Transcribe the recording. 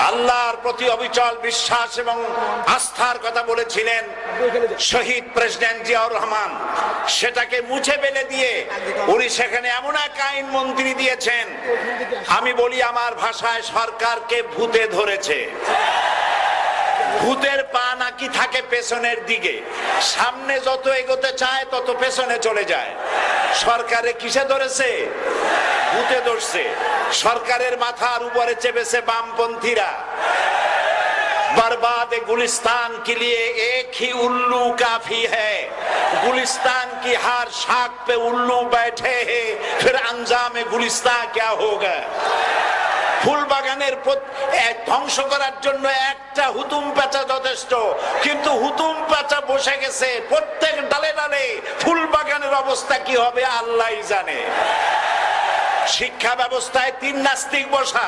আল্লাহর প্রতি অবিচল বিশ্বাস এবং আস্থার কথা বলেছিলেন শহীদ প্রেসিডেন্ট জিয়াউর রহমান, সেটাকে মুছে ফেলে দিয়ে উনি সেখানে এমন এক আইন মন্ত্রী দিয়েছেন, আমি বলি আমার ভাষায় সরকারকে ভূতে ধরেছে। ভূতের পা নাকি থাকে পেছনের দিকে, সামনে যত এগোতে চায় তত পেছনে চলে যায়। সরকারে কিসে ধরেছে? ভূতে ধরছে। সরকারের মাথার উপরে চেপেছে বামপন্থীরা। बर्बाद गुलिस्तान के लिए एक ही उल्लू काफी है, गुलिस्तान की हर शाख पे उल्लू बैठे हैं, फिर अंजाम गुलिस्तान क्या होगा। ফুল বাগানের ধ্বংস করার জন্য একটা হুতুম পেঁচা যথেষ্ট, কিন্তু হুতুম পেঁচা বসে গেছে প্রত্যেক ডালে ডালে। ফুল বাগানের অবস্থা কি হবে আল্লাহই জানে। শিক্ষা ব্যবস্থায় 3 নাস্তিক বসা।